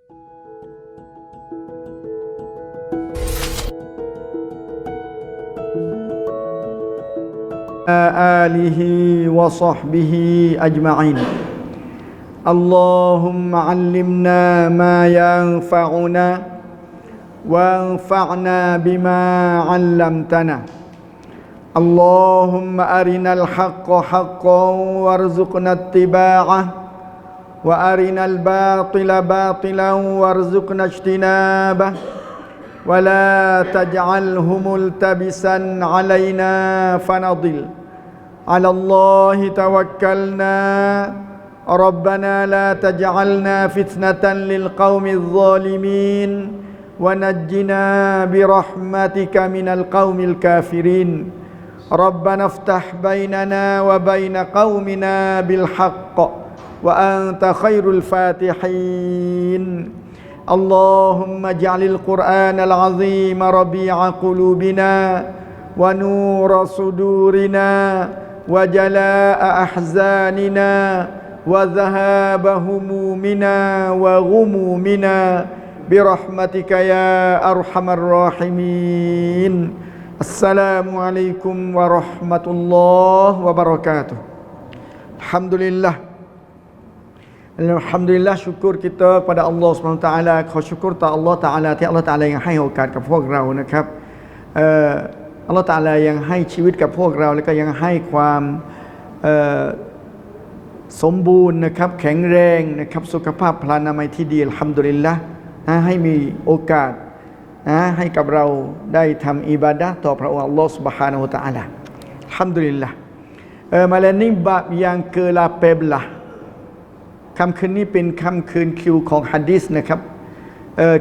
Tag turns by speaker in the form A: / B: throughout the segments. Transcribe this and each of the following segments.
A: alihi wa sahbihi ajma'in. Allahumma 'allimna ma yanfa'una wanfa'na bima 'allamtana. Allahumma arinal haqqa haqqan warzuqna ittiba'ah wa arinal batila batilan warzuqna ijtinabah. ولا تجعله ملتبسا علينا فنضل على الله توكلنا ربنا لا تجعلنا فتنة للقوم الظالمين ونجنا برحمتك من القوم الكافرين ربنا افتح بيننا وبين قومنا بالحق وأنت خير الفاتحين اللهم اجعل القرآن العظيم ربيع قلوبنا ونور صدورنا وجلاء أحزاننا وذهاب همومنا وغمومنا برحمتك يا أرحم الراحمين السلام عليكم ورحمة الله وبركاته. Alhamdulillah, syukur kita kepada Allah SWT.ขอsyukurต่อ Allah Ta'ala ที่ Allah Ta'ala ยังให้โอกาสกับพวกเรานะครับAllah Ta'ala ยังให้ชีวิตกับพวกเราแล้วก็ยังให้ความสมบูรณ์นะครับแข็งแรงนะครับสุขภาพพลานามัยที่ดีอัลฮัมดุลิลละห์ให้มีโอกาสให้กับเราได้ทำอิบาดะห์ต่อพระองค์ Allah Subhanahu Wa Ta'ala อัลฮัมดุลิลละห์malam ini bab yang ke-18. ค่ำคืนนี้เป็นค่ำคืนคิวของหะดีษนะครับ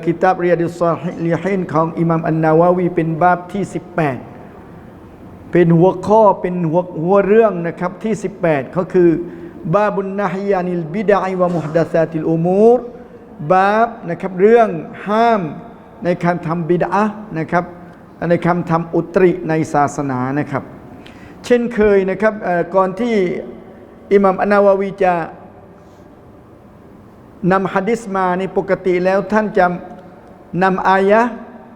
A: กิตาบริยาดุศศอลีฮีนของอิหม่ามอันนาวาวีเป็นบาบที่18เป็นหัวข้อเป็นหัวเรื่องนะครับที่18ก็คือบาบุนนะฮียานิลบิดอะฮ์วะมุฮดะซาติลอุมูรบาบนะครับเรื่องห้ามในการทำบิดอะห์นะครับในการทำอุตริในศาสนานะครับเช่นเคยนะครับก่อนที่อิหม่ามอันนาวาวีจะนำหะดีษมาในปกติแล้วท่านจะนำอายะห์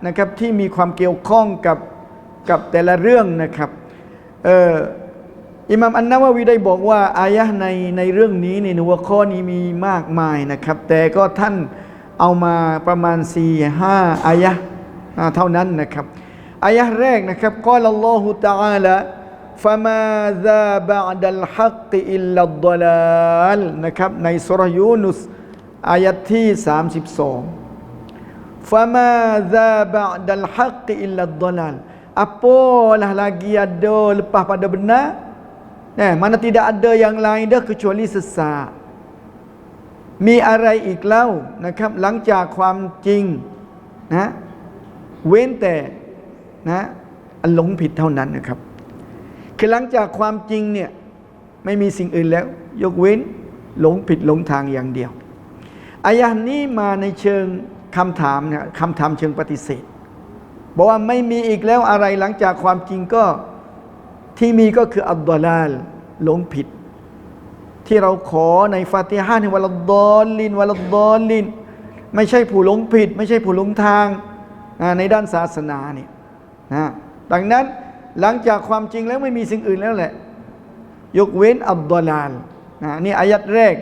A: นะครับที่มีความเกี่ยวข้องกับแต่ละเรื่องนะครับอิหม่ามอันนะวะวีได้บอกว่าอายะห์ในเรื่องนี้ในหัวข้อนี้มีมากมายนะครับแต่ก็ท่านเอามาประมาณ 4-5 อายะห์เท่านั้นนะครับอายะห์แรกนะครับกอลัลลอฮุตะอาลาفماذا بعد الحق إلا الضلال นะครับในซูเราะห์ยูนุสอายะห์ที่32 فماذا بعد الحق إلا الضلال apalah lagi ada lepas pada benar mana tidak ada yang lain dah kecuali sesat มีอะไรอีกเล่านะครับหลังจากความจริงเว้นแต่อันหลงผิดเท่านั้นนะครับคือหลังจากความจริงเนี่ยไม่มีสิ่งอื่นแล้วยกเว้นหลงผิดหลงทางอย่างเดียวอายะห์นี้มาในเชิงคำถามนะคำถามเชิงปฏิเสธบอกว่าไม่มีอีกแล้วอะไรหลังจากความจริงก็ที่มีก็คืออัลดอลาลหลงผิดที่เราขอในฟาติฮะห์ในวะลัดดอลลินวะลัดดอลลินไม่ใช่ผู้หลงผิดไม่ใช่ผู้หลงทางในด้านศาสนาเนี่ยดังนั้นหลังจากความจริงแล้วไม่มีสิ่งอื่นแล้วแหละยกเว้นอัลดอลาลนี่อายัดแรก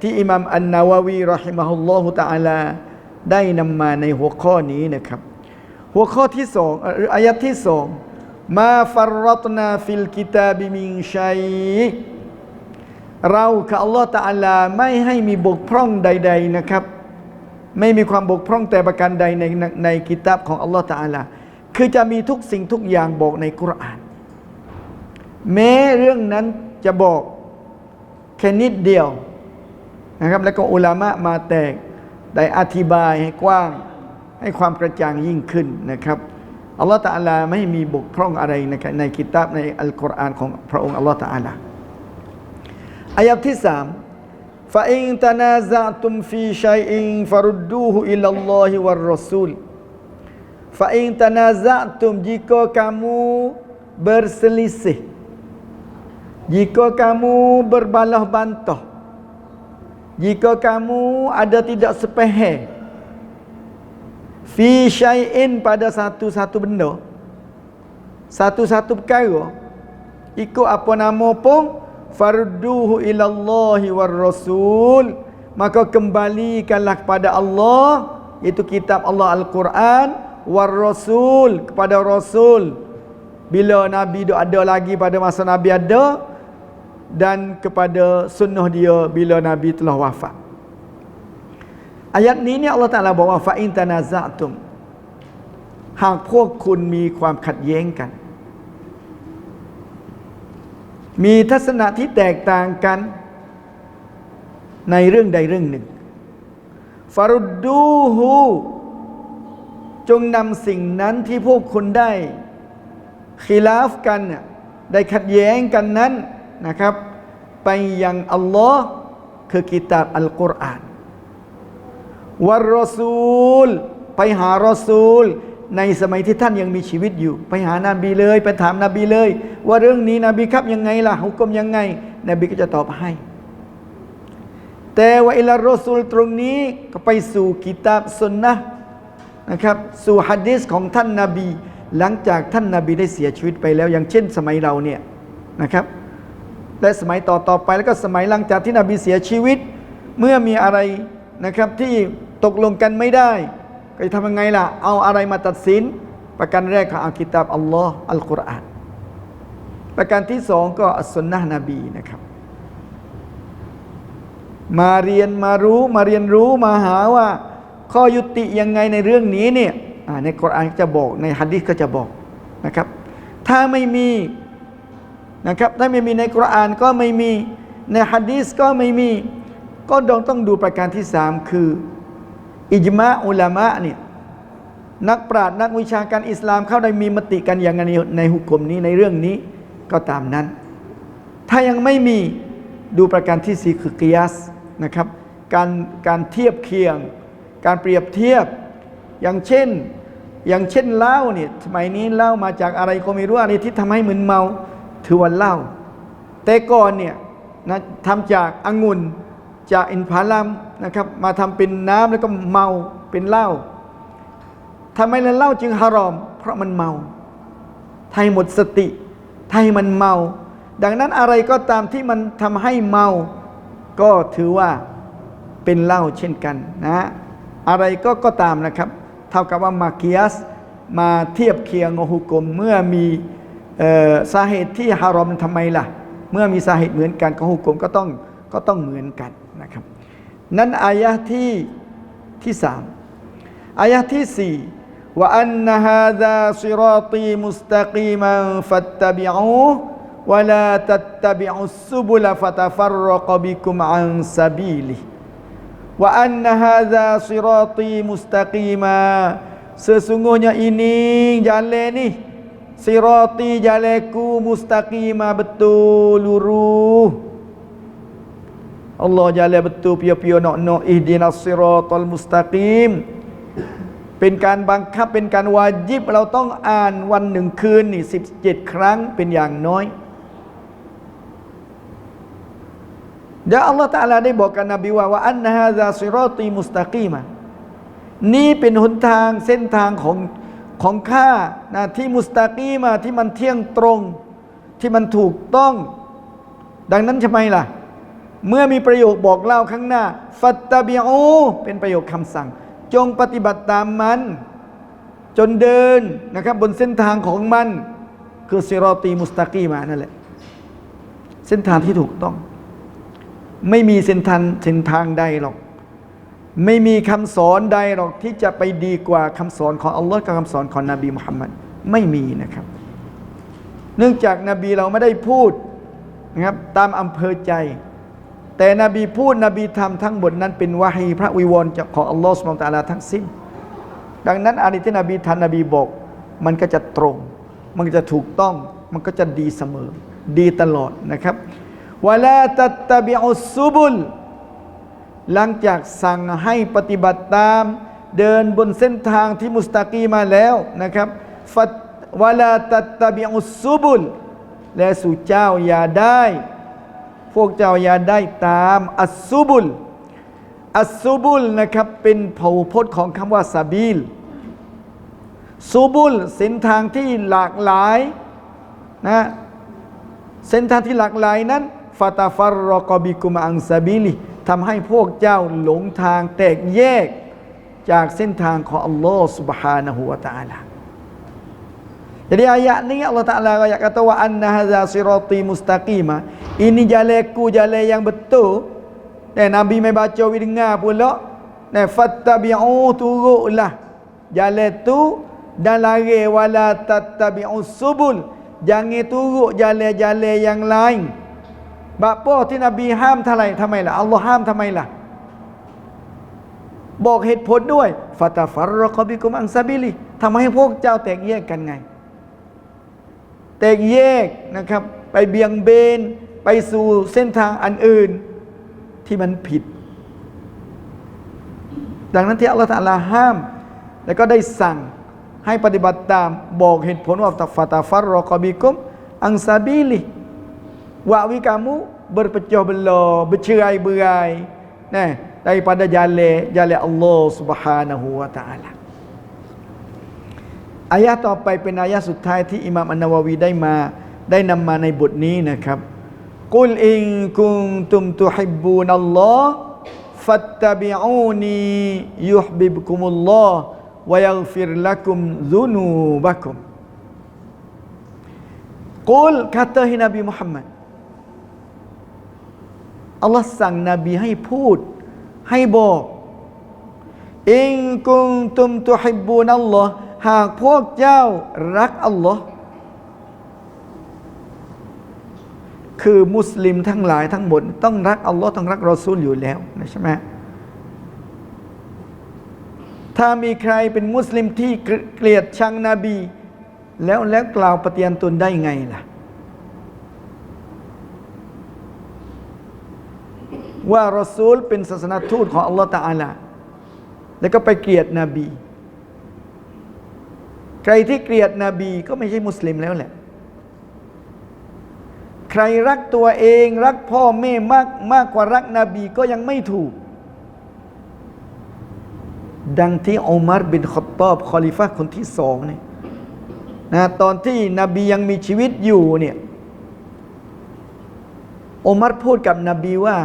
A: ที่อิหม่ามอันนาวาวีเราะฮิมะฮุลลอฮุตะอาลาได้นำมาในหัวข้อนี้นะครับหัวข้อที่2อายัดที่2มาฟัรรัตนาฟิลกิตาบิมินชัยเรากับอัลลอฮฺตะอาลาไม่ให้มีบกพร่องใดๆนะครับไม่มีความบกพร่องแต่ประการใดในกิตาบของอัลลอฮฺตะอาลาคือจะมีทุกสิ่งทุกอย่างบอกในกุรอานแม้เรื่องนั้นจะบอกแค่นิดเดียวนะครับแล้วก็อุลามะมาแตกได้อธิบายให้กว้างให้ความกระจ่างยิ่งขึ้นนะครับอัลลอฮฺตะอาลาไม่มีบกพร่องอะไรในกิตาบในอัลกุรอานของพระองค์อัลลอฮฺตะอาลาอายะที่3 فَإِن تَنَازَعْتُمْ فِي شَيْءٍ فَرُدُّوهُ إِلَى اللَّهِ وَالرَّسُولِ فَإِن تَنَازَعْتُمْ jika kamu berselisih, jika kamu berbalah bantah, jika kamu ada tidak sepaham fi syai'in pada satu-satu benda, satu-satu perkara, ikut apa nama pun, farduhu ilallahi war rasul, maka kembalikanlah kepada Allah, iaitu kitab Allah Al-Quran, war rasul, kepada rasul bila Nabi ada lagi pada masa Nabi ada, dan kepada sunnah dia bila Nabi telah wafat. Ayatนี้เนี่ยอัลเลาะห์ตะอาลาบอกว่าฟะอินตะนาซะตุม หากพวกคุณมีความขัดแย้งกัน มีทัศนะที่แตกต่างกันในเรื่องใดเรื่องหนึ่ง ฟารุดดูฮูจงนำสิ่งนั้นที่พวกคุณได้คิลาฟกันได้ขัดแย้งกันนั้นนะครับ ไปยังอัลลอฮ์คือกิตาบอัลกุรอานวัรรอซูล ไปหารอซูลในสมัยที่ท่านยังมีชีวิตอยู่ ไปหานบีเลยไปถามนบีเลย ว่าเรื่องนี้นบีครับยังไงล่ะหุกมยังไงนบีก็จะตอบให้ แต่ว่าอิลารอซูลตรงนี้ก็ไปสู่กิตาบซุนนะห์นะครับสู่หะดีษของท่านนบีหลังจากท่านนบีได้เสียชีวิตไปแล้ว อย่างเช่นสมัยเราเนี่ยนะครับและสมัยต่อไปแล้วก็สมัยหลังจากที่นบีเสียชีวิต เมื่อมีอะไรนะครับที่ตกลงกันไม่ได้ก็จะทำยังไงล่ะเอาอะไรมาตัดสิน ประการแรกก็เอากิตาบอัลลอฮ์อัลกุรอานประการที่สองก็อัสซุนนะห์นบีนะครับมาเรียนรู้มาหาว่าข้อยุติยังไงในเรื่องนี้เนี่ยในกุรอานจะบอกในหะดีษก็จะบอกนะครับถ้าไม่มีนะครับถ้าไม่มีในกุรอานก็ไม่มีในหะดีษก็ไม่มีก็ต้องดูประการที่สามคืออิจมาอุลามะเนี่ยนักปราชญ์นักวิชาการอิสลามเข้าได้มีมติกันอย่างในหุกกลมนี้ในเรื่องนี้ก็ตามนั้นถ้ายังไม่มีดูประการที่สี่คือกิยาสนะครับการเทียบเคียงการเปรียบเทียบอย่างเช่นเหล้าเนี่ยสมัยนี้เหล้ามาจากอะไรก็ไม่รู้อะไรที่ทำให้มึนเมาถือว่าเหล้าแต่ก่อนเนี่ยนะทำจากองุ่นจากอินทผลัมนะครับมาทำเป็นน้ำแล้วก็เมาเป็นเหล้าทำไมเหล้าจึงฮารอมเพราะมันเมาถ้าให้หมดสติถ้าให้มันเมาดังนั้นอะไรก็ตามที่มันทำให้เมาก็ถือว่าเป็นเหล้าเช่นกันนะอะไรก็ตามนะครับเท่ากับว่ามากิยาสมาเทียบเคียงกับฮุกมเมื่อมีสาเหตุที่ฮารอมทำไมล่ะเมื่อมีสาเหตุเหมือนกันของฮุกมก็ต้องเหมือนกันนะครับนั้นอายะห์ที่สามอายะห์ที่สี่ว่าอันนะฮาซาซิรอตีมุสตะกีมันฟัตตะบิอูวะลาตัตตะบิอุสซุบุลฟะตะฟัรรกบิกุมอันซะบีลิwa anna hadza sirati mustaqima sesungguhnya ini jalan ni sirati jalanku mustaqima betul lurus Allah jalan betul pio-pio nok ihdinas siratal mustaqim เป็นการบังคับเป็นการวาญิบเราต้องอ่านวันหนึ่งคืนนี่17ครั้งเป็นอย่างน้อยเดี๋ยวอัลลอฮฺตะอาลาได้บอกกับนบีว่าอันนะฮาซาซิรอตีมุสตะกีมะนี่เป็นหนทางเส้นทางของข้านะที่มุสตะกีมะที่มันเที่ยงตรงที่มันถูกต้องดังนั้นทำไมล่ะเมื่อมีประโยคบอกเล่าข้างหน้าฟัตตะบิอูเป็นประโยคคำสั่งจงปฏิบัติตามมันจนเดินนะครับบนเส้นทางของมันคือซิรอตีมุสตะกีมะนั่นแหละเส้นทางที่ถูกต้องไม่มีเส้นทางใดหรอกไม่มีคำสอนใดหรอกที่จะไปดีกว่าคำสอนของอัลลอฮ์กับคำสอนของนบีมุฮัมมัดไม่มีนะครับเนื่องจากนบีเราไม่ได้พูดนะครับตามอำเภอใจแต่นบีพูดนบีทำทั้งหมดนั้นเป็นวะฮีพระวิวรณ์ของอัลลอฮ์ซุบฮานะฮูวะตะอาลาทั้งสิ้นดังนั้นอะไรที่นบีทำนบีบอกมันก็จะตรงมันก็จะถูกต้องมันก็จะดีเสมอดีตลอดนะครับวะลาตัตตะบิอุสซุบุลหลังจากสั่งให้ปฏิบัติตามเดินบนเส้นทางที่มุสตะกีมาแล้วนะครับวะลาตัตตะบิอุสซุบุลและสู่เจ้าอย่าได้พวกเจ้าอย่าได้ตามอัสซุบุลนะครับเป็นเผ่าพจน์ของคำว่าซาบีล ซูบุลเส้นทางที่หลากหลายนะเส้นทางที่หลากหลายนั้นฟาตาฟัรรอกบิกุมอังซาบิลิทำให้พวกเจ้าหลงทางแตกแยกจากเส้นทางของอัลลอฮ์ Subhanahu wa Ta'ala. Jadi ayat ni Allah Ta'ala ayat kata wa anna hadza sirati mustaqima. Ini jalanku, jalan yang betul. Dan Nabi mai baca we dengar pula. Dan fattabi'u, turutlah jalan tu dan lari wala tattabi'us subul. Jangan turut jalan-jalan yang lain. Bapaที่นบีห้ามทำไมล่ะอัลลอฮ์ห้ามทำไมล่ะบอกเหตุผลด้วยฟาตาฟัรรอกบิกุมอังซาบิลิทำให้พวกเจ้าแตกแยกกันไงแตกแยกนะครับไปเบี่ยงเบนไปสู่เส้นทางอันอื่นที่มันผิดดังนั้นที่อัลลอฮฺตะอาลาห้ามแล้วก็ได้สั่งให้ปฏิบัติตามบอกเหตุผลว่าฟาตาฟัรรอกบิกุมอังซาบิลิwa'wi kamu berpecah belah, bercerai-berai daripada jalan Allah Subhanahu wa Ta'ala. อายะต่อไปเป็นอายะสุดท้ายที่อิหม่ามอันนาวาวีได้นำมาในบทนี้นะครับกุลอินกุนตุมตุฮิบบูนัลลอฮ์ฟัตตะบิอูนียุฮบิบกุมุลลอฮ์วะยัฆฟิรละกุมซุนูบักุมกุลkata Nabi Muhammad Allah สั่งนบีให้พูดให้บอกอินกุนตุมตุฮิบบูนัลลอฮ์หากพวกเจ้ารักอัลลอฮ์คือมุสลิมทั้งหลายทั้งหมดต้องรักอัลลอฮ์ต้องรักรอซูลอยู่แล้วใช่ไหมถ้ามีใครเป็นมุสลิมที่เกลียดชังนบีแล้วกล่าวปฏิญาณตนได้ไงล่ะว่ารอซูลเป็นศาสนทูตของอัลลอฮฺตะอาลาแล้วก็ไปเกลียดนบีใครที่เกลียดนบีก็ไม่ใช่มุสลิมแล้วแหละใครรักตัวเองรักพ่อแม่มากกว่ารักนบีก็ยังไม่ถูกดังที่อุมัรบินค็อฏฏอบคอลิฟะห์คนที่สองเนี่ยนะตอนที่นบียังมีชีวิตอยู่เนี่ยอุมัรพูดกับนบีว่า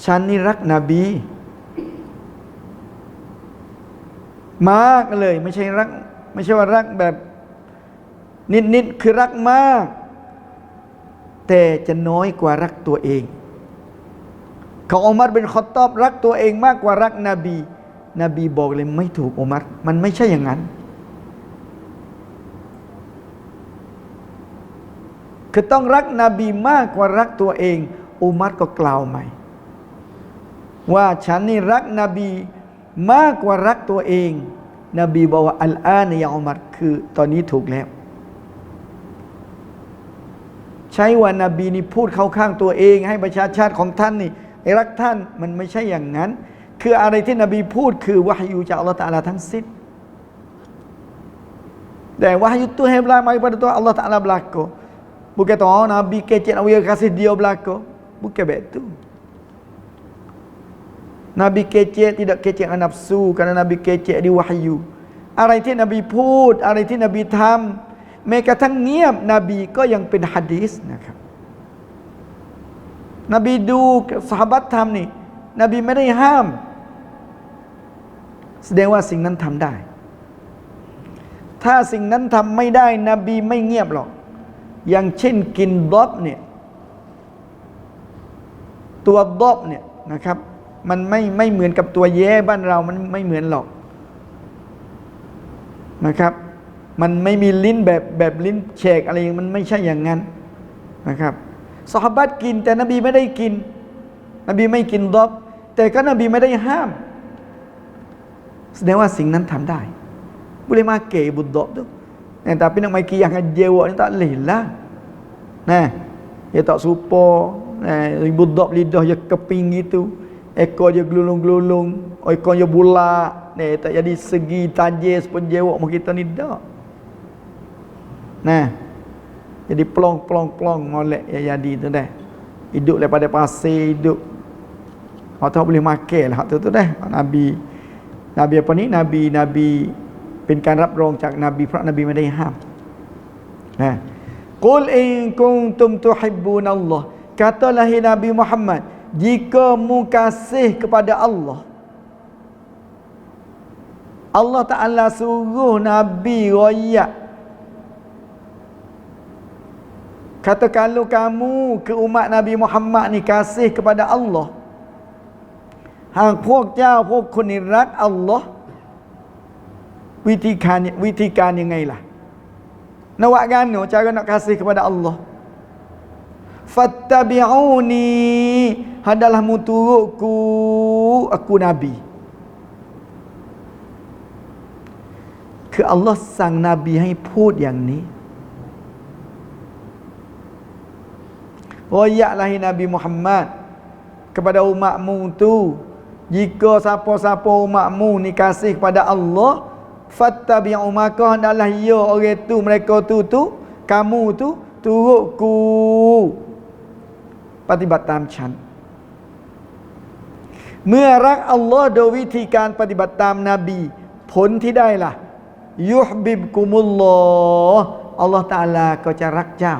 A: ฉันนี่รักนบีมากเลยไม่ใช่ว่ารักแบบนิดคือรักมากแต่จะน้อยกว่ารักตัวเองของอุมัรบินค็อฏฏอบรักตัวเองมากกว่ารักนบีบอกเลยไม่ถูกอุมัรมันไม่ใช่อย่างนั้นคือต้องรักนบีมากกว่ารักตัวเองอุมัรก็กล่าวใหม่ว่าฉันนี่รักนบีมากกว่ารักตัวเองนบีบอกว่าอัลอานะยาอุมัรคือตอนนี้ถูกแล้วใช้ว่านบีนี่พูดเข้าข้างตัวเองให้ประชาชาติของท่านนี่รักท่านมันไม่ใช่อย่างนั้นคืออะไรที่นบีพูดคือวะฮยูจากอัลลอฮฺตะอาลาทั้งสิ้นแต่วะฮยูitu heblah mari pada Tuhan Allah Taala belaka bukan tu nabi kecek nak kasih dia belaka bukan begitu Nabi kecek tidak kecek nafsu karena Nabi kecek di wahyu อะไรที่นบีพูดอะไรที่นบีทำแม้กระทั่งเงียบนบีก็ยังเป็นหะดีษนะครับนบีดูซอฮาบะห์ทำนี่นบีไม่ได้ห้ามแสดงว่าสิ่งนั้นทำได้ถ้าสิ่งนั้นทำไม่ได้นบีไม่เงียบหรอกอย่างเช่นกินดอบเนี่ยตัวดอบเนี่ยนะครับมันไม่เหมือนกับตัวแย่บ้านเรามันไม่เหมือนหรอกนะครับมันไม่มีลิ้นแบบลิ้นแฉกอะไรมันไม่ใช่อย่างนั้นนะครับซอฮาบะห์กินแต่นบีไม่ได้กินนบีไม่กินดอบแต่ก็นบีไม่ได้ห้ามแสดงว่าสิ่งนั้นทำได้boleh makan budok tu tapi nak makan yang jewak ni tak boleh lah dia tak serupa budok lidah dia keping gitu ekor dia gelulung-gelulung ekor dia bulat tak jadi segi tajis pun jewak mak kita ni dak jadi plong molek ya jadi tu dah hidup daripada pasir hidup hak tu boleh makan lah hak tu dah nabi apa ni nabi เป็นการรับรองจากนบีเพราะนบีไม่ได้ห้ามนะQul in kuntum tuhibbunallah, katalah hai Nabi Muhammad, jika mu kasih kepada Allah, Allah Ta'ala suruh Nabi royak. Kata kalau kamu ke umat Nabi Muhammad ni kasih kepada Allah, hang พวกเจ้าพวกคนนี่รัก Allah วิธีการยังไงล่ะnak buat gano cara nak kasih kepada Allah. Fattabi'uni, hadalah mu turutku, aku Nabi. Ke Allah sang Nabiให้พูดอย่างนี้royaklah Nabi Muhammad kepada umatmu tu, jika siapa-siapa umatmu ni kasih kepada Allah, fattabi'u, maka hendaklah ya orang tu, mereka tu kamu tu turutku,ปฏิบัติตามฉันเมื่อรักอัลลอฮ์โดยวิธีการปฏิบัติตามนบีผลที่ได้ล่ะยุฮบิบกุมุลลอฮ์อัลลอฮ์ตะอาลาก็จะรักเจ้า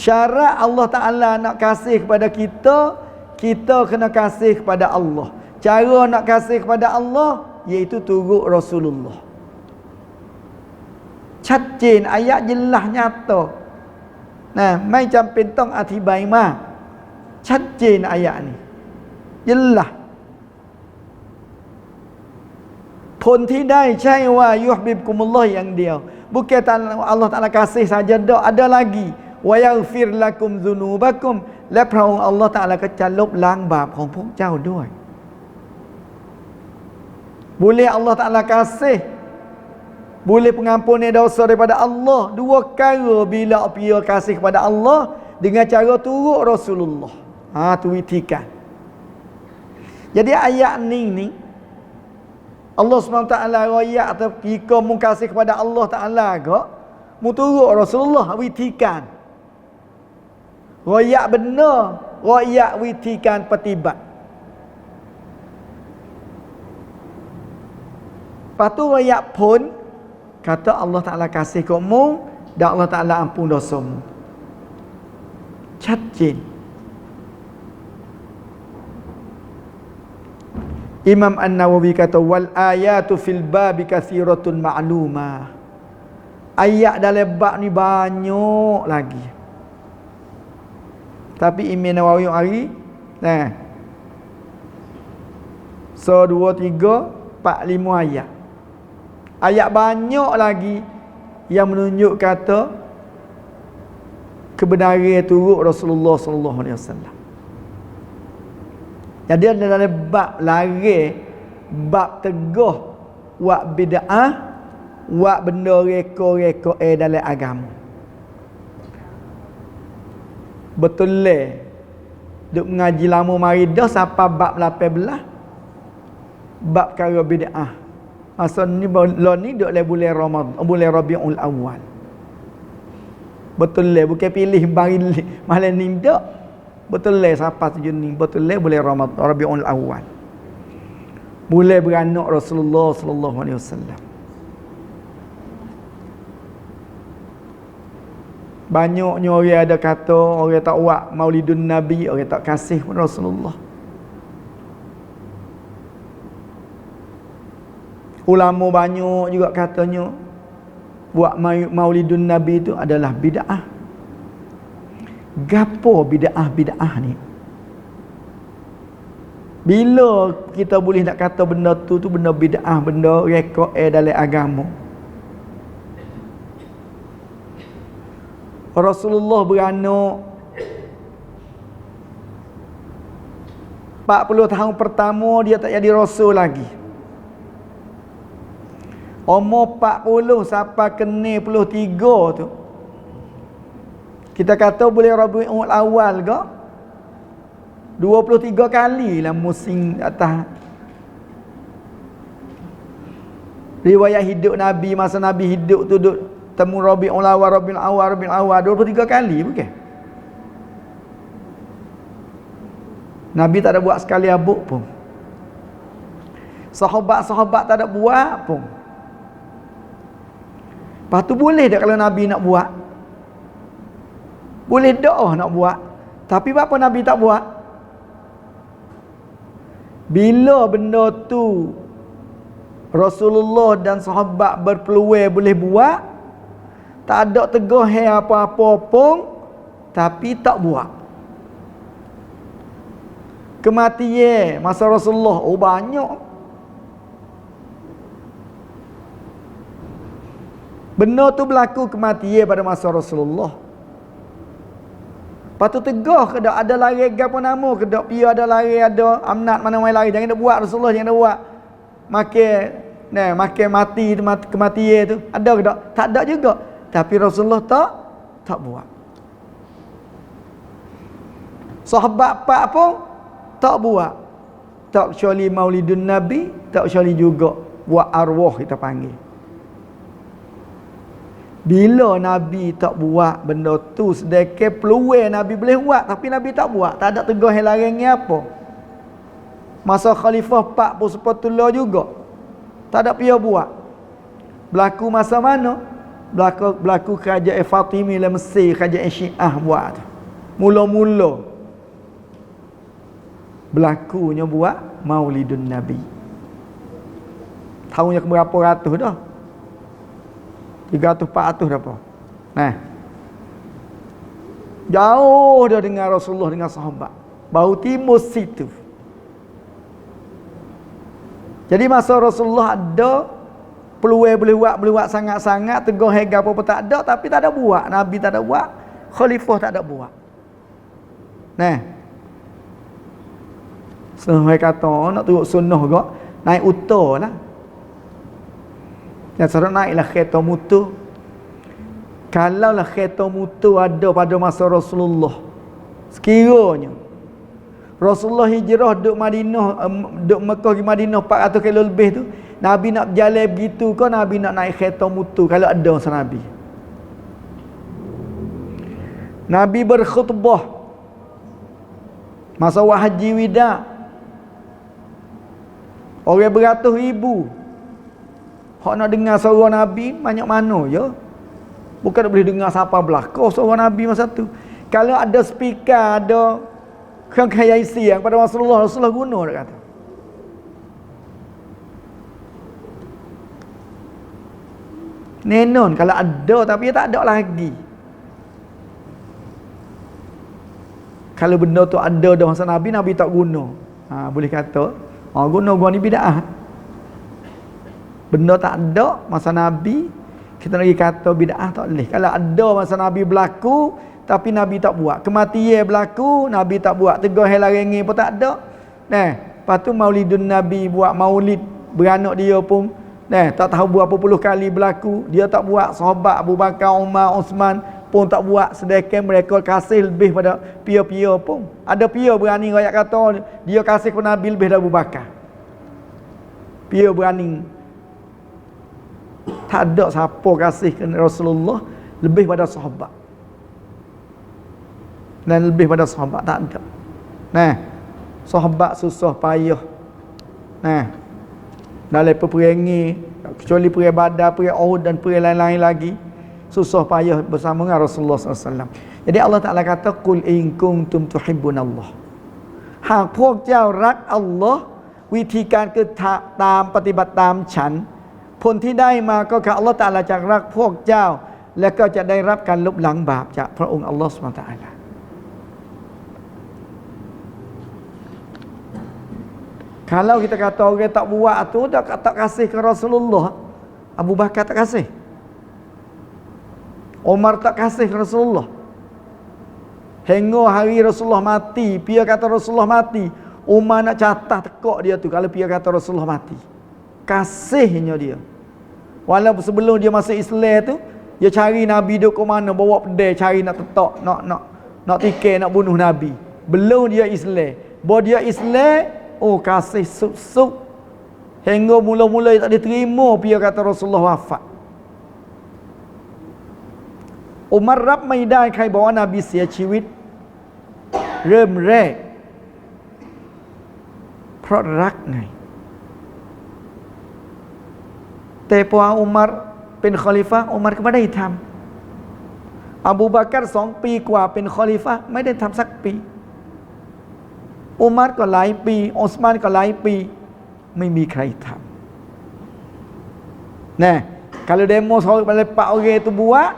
A: syarat Allah Ta'ala nak kasih kepada kita, kita kena kasih kepada Allah. Cara nak kasih kepada Allah iaitu turut Rasulullah. ชัดเจนอายะ jelas nyata นะไม่จำเป็นต้องอธิบายมากชัดเจนอายะนี้ jelas ผลที่ได้ใช่ว่ายุฮบิบกุมุลลอฮ์อย่างเดียว bukan Allah Ta'ala kasih saja, ada lagi wa yaghfir lakum dzunubakum และพระองค์อัลลอฮ์ตะอาลาก็จะลบล้างบาปของพวกเจ้าด้วย boleh Allah Ta'ala kasih, boleh pengampunan dosa daripada Allah dua kali bila dia kasih kepada Allah dengan cara turut Rasulullah. Tu witikan. Jadi ayat ni Allah SWT royak atau jika mu kasih kepada Allah Ta'ala ke mu turut Rasulullah witikan. Royak benar, royak witikan petibat. Lepas tu royak pun kata Allah Ta'ala kasih kamu dan Allah Ta'ala ampun dosamu. ชัดเจน Imam An-Nawawi kata wal ayatu fil babi katsiratun ma'lumah. Ayat dalam bab ni banyak lagi. Tapi Imam Nawawi hari so 2 3 4 5 ayat. Ayat banyak lagi yang menunjuk kata kebenaran turut Rasulullah sallallahu alaihi wasallam. Jadi dalam bab larang, bab tegah buat bid'ah, buat benda reka-reka dalam agama. Betul le. Duk mengaji lama mari dah sampai bab 18. Bab perkara bid'ah. Masa ni ni duk le bulan Ramadan, bulan Rabiul Awal. Betul le, bukan pilih mari malam ni dak. Betul le sampai 7 ni, betul le bulan Ramadan, Rabiul Awal. Bulan beranak Rasulullah sallallahu alaihi wasallam. Banyaknya orang ada kata orang tak buat Maulidun Nabi, orang tak kasih Rasulullah. Ulama banyak juga katanya buat Maulidun Nabi itu adalah bid'ah. Gapo bid'ah ni? Bila kita boleh nak kata benda tu benda bid'ah, benda reka dalam agama? Rasulullah beranak 40 tahun pertama dia tak jadi rasul lagi. Umur 40 sampai kena 43 tu kita kata boleh Rabiul Awal ke 23 kali lah musim atas riwayat hidup Nabi. Masa Nabi hidup tu duduk temu Rabiul Awal 23 kali bukan? Nabi tak ada buat sekali abuk pun. Sahabat-sahabat tak ada buat pun. Lepas tu boleh tak kalau Nabi nak buat? Boleh dah nak buat. Tapi apa Nabi tak buat? Bila benda tu Rasulullah dan sahabat berpeluang boleh buat, tak ada tegur apa-apa pun, tapi tak buat. Kematian masa Rasulullah banyak. Benda tu berlaku kematian pada masa Rasulullah. Lepas tu tegur ke tak ada lari apa nama ke tak pia ada lari ada amnat mana mai lari jangan nak buat Rasulullah jangan nak buat. Makin mati kematian tu ada ke tak? Tak ada juga. Tapi Rasulullah tak buat. Sahabat pak pun tak buat. Tak kecuali Maulidun Nabi, tak kecuali juga buat arwah kita panggil. Bila Nabi tak buat benda tu sedekah peluang Nabi boleh buat tapi Nabi tak buat, tak ada tegur larang apa. Masa khalifah 40 sepatutnya juga tak ada pia buat. Berlaku masa mana? Berlaku kerajaan Fatimiyah dalam Mesir, kerajaan Syiah buat. Mula-mula berlakunya buat Maulidun Nabi. Tahunnya berapa ratus dah? 300 400 dah apa. Nah. Jauh dah dengan Rasulullah dengan sahabat. Baru timur situ. Jadi masa Rasulullah ada peluang boleh buat sangat-sangat, tegur harga apa tak ada tapi tak ada buat. Nabi tak ada buat, khalifah tak ada buat. Nah. Sampai kata nak turut sunnah juga, naik uta lah. Yang sekarang naiklah kereta mutu. Kalaulah kereta mutu ada pada masa Rasulullah, sekiranya Rasulullah hijrah duduk Madinah, duduk Mekah ke Madinah 400 kilo lebih tu, Nabi nak berjalan begitu ke Nabi nak naik kereta mutu kalau ada masa Nabi. Nabi berkhutbah masa haji wida. Orang beratus ribu hak nak dengar suara Nabi banyak mana ya. Bukan boleh dengar siapa belakang suara Nabi masa tu. Kalau ada speaker, ada kaya isi yang pada Rasulullah guna dia kata. Nenon kalau ada tapi tak ada lagi. Kalau benda tu ada dah masa Nabi, Nabi tak guna. Boleh kata, guna ni bid'ah. Benda tak ada masa Nabi, kita lagi kata bid'ah tak boleh. Kalau ada masa Nabi berlaku tapi Nabi tak buat, kematian berlaku Nabi tak buat, tegur larangi pun tak ada. Lepas tu Maulidun Nabi buat maulid beranak dia pun tak tahu berapa puluh kali berlaku, dia tak buat. Sahabat Abu Bakar, Umar, Osman pun tak buat, sedangkan mereka kasih lebih pada pia-pia pun. Ada pia berani rakyat kata dia kasih kepada Nabi lebih dari Abu Bakar. Pia berani. Tak ada siapa kasih ke Rasulullah lebih pada sahabat. Dan lebih pada sahabat tak ada. Sahabat susah payah. Dalam peperangan, kecuali perang Badar, perang Uhud dan perang lain-lain lagi, susah payah bersama dengan Rasulullah SAW. Jadi Allah Ta'ala kata, Qul in kuntum tuhibbunallah. หากพวกเจ้ารักอัลลอฮ์วิธีการคือตามปฏิบัติตามฉันผลที่ได้มาก็คืออัลลอฮ์ตะอาลาจะรักพวกเจ้าและก็จะได้รับการลบล้างบาปจากพระองค์อัลลอฮ์ซุบฮานะฮูวะตะอาลา Kalau kita kata orang tak buat tu tak kasih ke Rasulullah, Abu Bakar tak kasih, Umar tak kasih ke Rasulullah. Hingga hari Rasulullah mati, pia kata Rasulullah mati, Umar nak catat tekak dia tu kalau pia kata Rasulullah mati. Kasihnya dia. Walaupun sebelum dia masuk Islam tu, dia cari Nabi duk ke mana, bawa pedai cari nak tetak, nak tikar nak bunuh Nabi. Belum dia Islam. Bawa dia Islam, kasih suk-suk. Hingga mula-mula tak diterima pia kata Rasulullah wafat. Umar รับไม่ได้ใครบอกว่านาบีเสียชีวิตเริ่มแรกเพราะรักไง tempoh Umarเป็นคอลิฟะห์อุมัรก็ไม่ได้ทำอบูบักร2 ปีกว่าเป็นคอลิฟะห์ไม่ได้ทำสักปีอุมัรก็หลายปีอุสมานก็หลายปีไม่มีใครทำnah kalau demo seorang lepak orang tu buat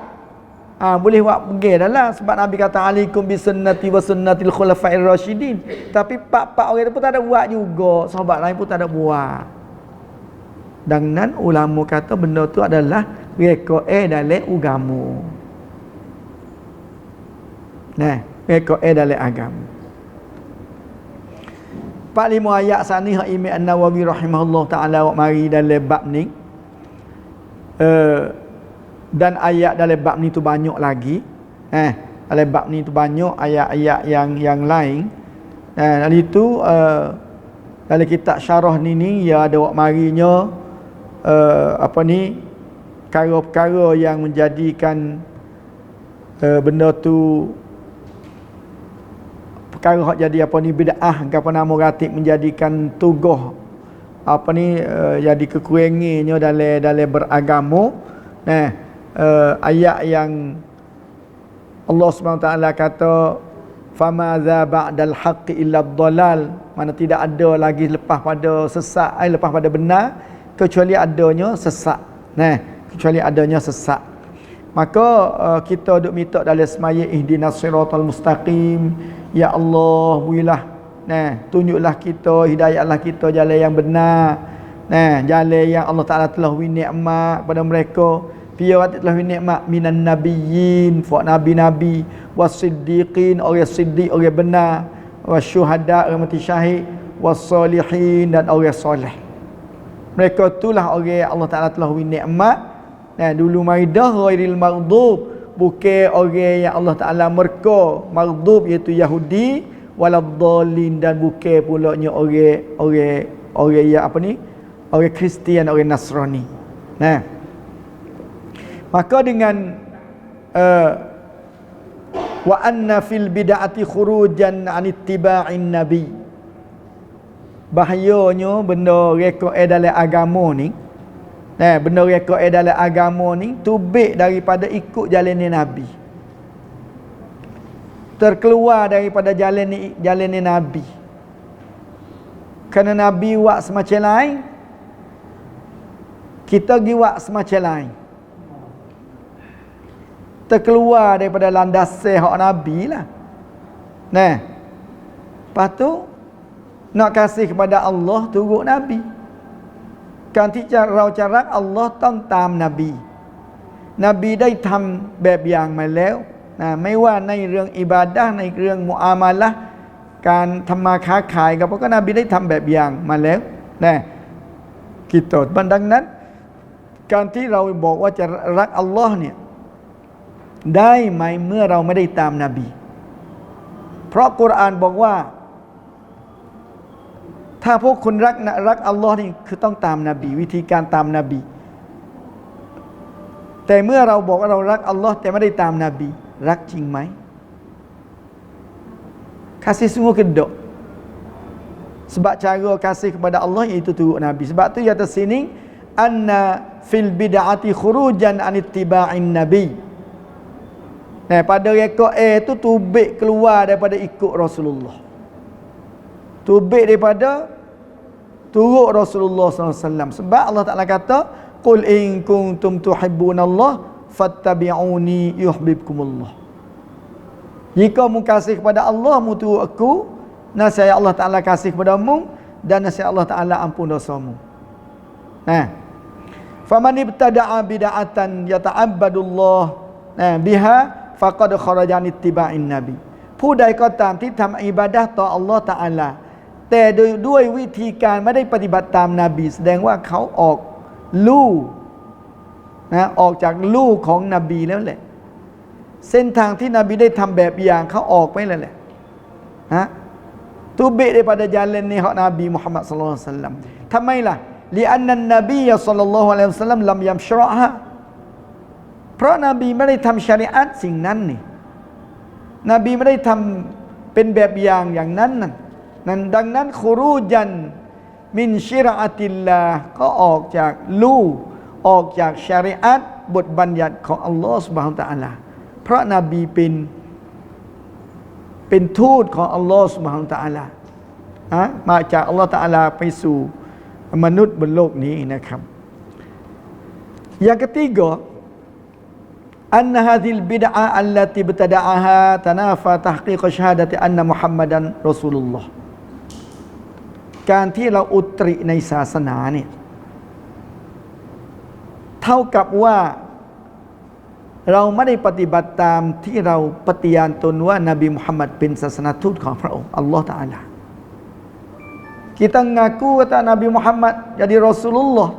A: boleh buat pergi dah sebab Nabi kata alaikum bisunnati wa sunnatil khulafa'ir rasyidin tapi pak orang tu pun tak ada buat juga sahabat lain pun tak ada buatดังนั้นอุลามะ kata benda tu adalah reka dalam agama nah reka dalam agama 45 ayat sani hak Imam An-Nawawi rahimahullah taala mari dalam bab ni dan ayat dalam bab ni tu banyak lagi dalam bab ni tu banyak ayat-ayat yang lain dari itu dalam kitab syarah ni ya ada wak marinya perkara-perkara yang menjadikan benda tu perkara hak jadi bid'ah ke nama ratib menjadikan tugoh jadi kekurangannya dalam beragama ayat yang Allah SWT kata fama za ba'dal haqqi illa dhalal mana tidak ada lagi lepas pada sesat lepas pada benar kecuali adanya sesat kecuali adanya sesat maka kita duk minta dalam semaya ihdinas siratal mustaqim ya Allah berilah tunjuklah kita hidayahlah kita jalan yang benar jalan yang Allah Taala telah beri nikmat pada mereka Piyawat telah nikmat minan nabiyyin, fa nabi-nabi, wasiddiqin, orang siddiq, orang benar, wasyuhada, orang mati syahid, wassalihin dan orang soleh. Mereka itulah orang yang Allah Taala telah beri nikmat. Dulu maidah ghairil maghdub, bukan orang yang Allah Taala murka, maghdub iaitu Yahudi, waladdallin dan bukan pulanya orang yang orang Kristian, orang Nasrani. Maka dengan wa anna fil bid'ati khurujan an ittiba'in nabi. Bahayanya benda reka dalam agama ni. Benda reka dalam agama ni tubik daripada ikut jalan Nabi. Terkeluar daripada jalan Nabi. Kerana Nabi buat semacam lain, kita pergi buat semacam lain. Terkeluar daripada landasan hak Nabi lah. Lepas tu nak kasih kepada Allah turut Nabi. Kan cara Allah tam Nabi. Nabiได้ทำแบบอย่างมาแล้วไม่ว่าในเรื่องอิบาดะห์ในเรื่องมุอามาละห์การทำมาค้าขายก็เพราะนบีได้ทำแบบอย่างมาแล้วkitaดังนั้นการที่เราบอกว่าจะรักอัลลอฮ์เนี่ยได้ไหมเมื่อเราไม่ได้ตามนบีเพราะกุรอานบอกว่าถ้าพวกคุณรักอัลลอฮ์นี่คือต้องตามนบีวิธีการตามนบีแต่เมื่อเราบอกว่าเรารักอัลลอฮ์แต่ไม่ได้ตามนบีรักจริงไหมkasih sungguh kedok sebab cara kasih kepada Allah iaitu turut nabi sebab tu di atas sini anna fil bid'ati khurujan an ittiba'in nabi. Pada reka tu tubik keluar daripada ikut Rasulullah. Tubik daripada turut Rasulullah SAW. Sebab Allah Ta'ala kata, Qul in kuntum tuhibbunallah fattabi'uni yuhbibkumullah. Jika mu kasih kepada Allah, mu turut aku, nasihat Allah Ta'ala kasih kepadamu, dan nasihat Allah Ta'ala ampun dosamu. Faman ibtada'a bid'atan yata'abbadullah biha faqad kharaja an ittiba'in nabi ผู้ใดก็ตามที่ทำอิบาดะห์ต่ออัลลอฮ์ตะอาลาแต่ด้วยวิธีการไม่ได้ปฏิบัติตามนบีแสดงว่าเขาออกลู่ออกจากลู่ของนบีแล้วแหละเส้นทางที่นบีได้ทำแบบอย่างเขาออกไปแล้วแหละtubik daripada jalan ni hak Nabi Muhammad sallallahu alaihi wasallam ทำไมล่ะ li'anna an-nabiy sallallahu alaihi wasallam lam yamshura'haเพราะนบีไม่ได้ทำชริอะห์สิ่งนั้นนี่นบีไม่ได้ทำเป็นแบบอย่างนั้นดังนั้นคุรูจันมินชิรอะติลลาห์ก็ออกจากลู่ ออกจากชาริอะห์บทบัญญัติของอัลลอฮฺซุบฮานะฮูวะตะอาลาเพราะนบีเป็นทูตของอัลลอฮฺซุบฮานะฮูวะตะอาลามาจากอัลลอฮฺตะอาลาไปสู่มนุษย์บนโลกนี้นะครับอย่างketiga anna hadhil bid'ah allati ibtada'aha tanafa tahqiq syahadati anna Muhammadan Rasulullah การที่เราอุตริในศาสนาเนี่ยเท่ากับว่าเราไม่ได้ปฏิบัติตามที่เราปฏิญาณตนว่านบีมุฮัมมัดเป็นศาสนทูตของพระองค์อัลลอฮฺตะอาลาkita ngaku kata Nabi Muhammad jadi Rasulullah